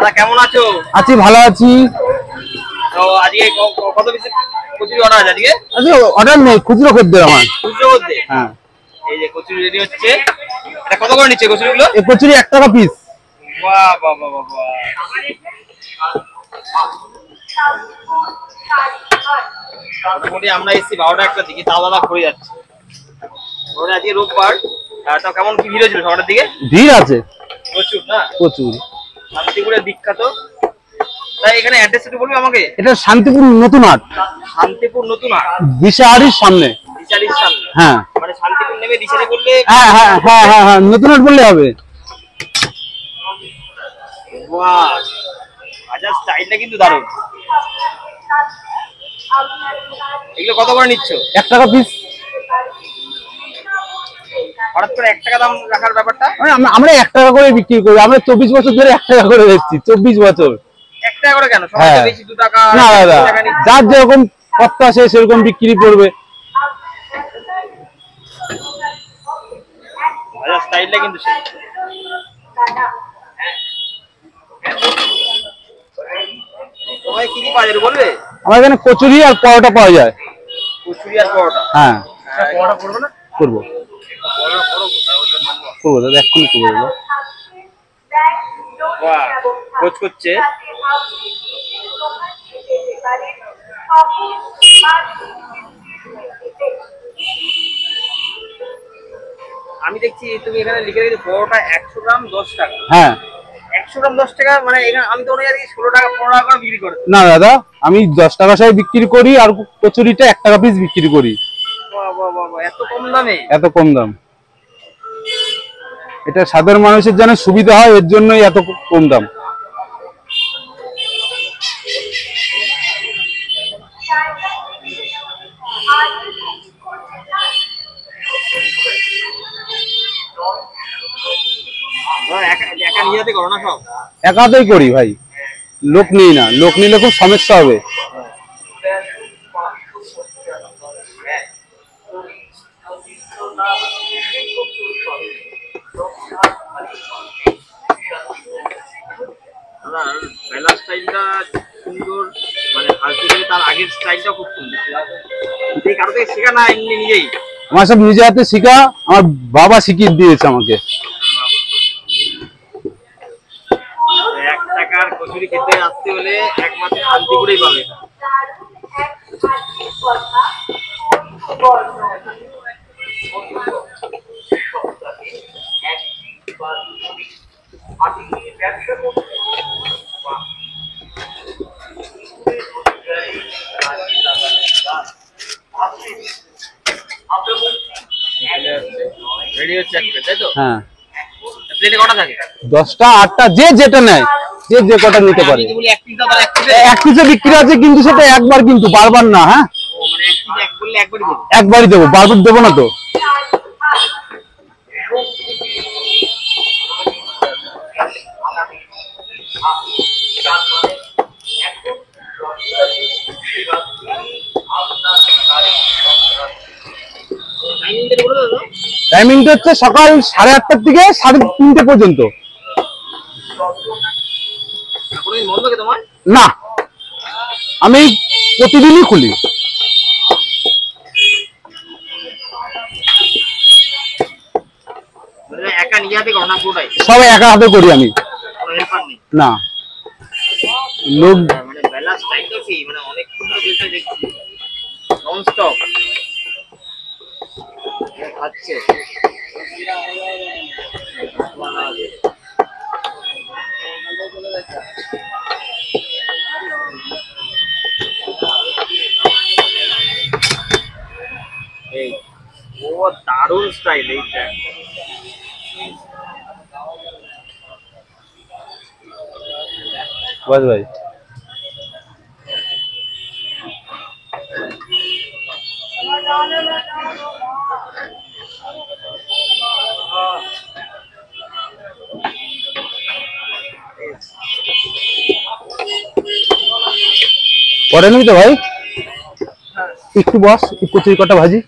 দাদা কেমন আছো? আছি, ভালো আছি। তো আজকে কত পিস কচুরি অর্ডার আছে আজকে? আজকে অর্ডার নেই, খুচরো খদ্দের আমার। খুচরো খদ্দের? হ্যাঁ। এই যে কচুরি রেডি হচ্ছে। এটা কত করে নিচ্ছে কচুরিগুলো? এই কচুরি 1 টাকা পিস। বাহ বাহ বাহ বাহ। মোটামুটি আমরা এসেছি 12টা 1টার দিকে, তাও দাদা ঘুরে যাচ্ছে। ওরা আজকে রোববার, তাও কেমন কি ভিড় হয়েছিল সকালের দিকে? ভিড় আছে প্রচুর না? প্রচুর। শান্তিপুরের বিখ্যাত। তাই এখানে অ্যাড্রেস একটু বলবি আমাকে? এটা শান্তিপুর নতুন হাট। শান্তিপুর নতুন হাট, দিশাহারির সামনে। দিশারির সামনে? হ্যাঁ। মানে শান্তিপুর নেমে দিশারি বললে? হ্যাঁ হ্যাঁ হ্যাঁ হ্যাঁ হ্যাঁ, নতুন হাট বললে হবে। বাহ, আচ্ছা, স্টাইলটা কিন্তু দারুণ। এগুলো কত করে নিচ্ছ? 1 টাকা পিস। হঠাৎ করে 1 টাকা দাম রাখার ব্যাপারটা? আমরা 1 টাকা করে বিক্রি করি। আমরা 24 বছর ধরে 1 টাকা করে বেচছি। 24 বছর। 1 টাকা করে কেন? সবাই তো বেশি 2 টাকা। না দাদা, যার যেরকম কর্তা আছে সেরকম বিক্রি করবে। আচ্ছা, স্টাইলটা কিন্তু সেই। তোমায় কি কি পাওয়া যায় বলবে? আমার এখানে কচুরি আর পরোটা পাওয়া যায়। কচুরি আর পরোটা? হ্যাঁ। পরোটা করবে না? করবো করবো দাদা, এক্ষুনি করবো দাদা। বাহ, কোচ করছে। আমি দেখছি তুমি এখানে লিখে রেখেছো পরোটা 100 গ্রাম 10 টাকা। হ্যাঁ। 100 গ্রাম 10 টাকা, মানে এখানে আমি তো অনেক 16 টাকা 15 টাকা করে বিক্রি করে। না দাদা, আমি 10 টাকা সহ বিক্রি করি আর কচুরিটা 1 টাকা পিস বিক্রি করি। বাহ বাহ বাহ, এত কম দামে? এত কম দাম। এটা সাধারণ মানুষের জন্য সুবিধা হয়, এর জন্যই এত কম দাম। একা নিজেতে করো না সব? একাতেই করি ভাই, লোক নেই না। লোক নিলে খুব সমস্যা হবে। বেলা স্টাইলটা সুন্দর, মানে আজকে তার আগের স্টাইলটা খুব সুন্দর। এই কারো থেকে শেখা না, এমনি নিজেই? আমার সব নিজে হাতে শেখা, আমার বাবা শিখিয়ে দিয়েছে আমাকে। 1 টাকার কচুরি খেতে আসতে হলে একমাত্র শান্তিপুরেই পাবে। রেডি হচ্ছে এক প্লেট, তাই তো? হ্যাঁ। প্লেটে কটা থাকে? 10টা 8টা, যে যেটা নেয়, যে কটা নিতে পারে। আমি বলি 1 পিস দাও, 1 পিসে? 1 পিসে বিক্রি আছে, কিন্তু সেটা একবার, কিন্তু বারবার না। হ্যাঁ, মানে 1 পিসে 1 বললে একবারই দেবো? একবারই দেবো, বারবার দেবো না তো। টাইমিংটা হচ্ছে সকাল 8:30 থেকে 3:30 পর্যন্ত। বন্ধ কে তোমার? না, আমি প্রতিদিনই খুলি। একা নিজে হাতে করো না পুরোটাই? সব একা হাতে করি আমি। না, লোক মানে বেলা স্টাইলটা কি, মানে অনেক সুন্দর বিষয় দেখছি, নন স্টপ খাচ্ছে। এই ও দারুণ স্টাইল এইটা। বাস ভাই, পরে নিবি তো ভাই? একটু বস, কচুরি কটা ভাজি।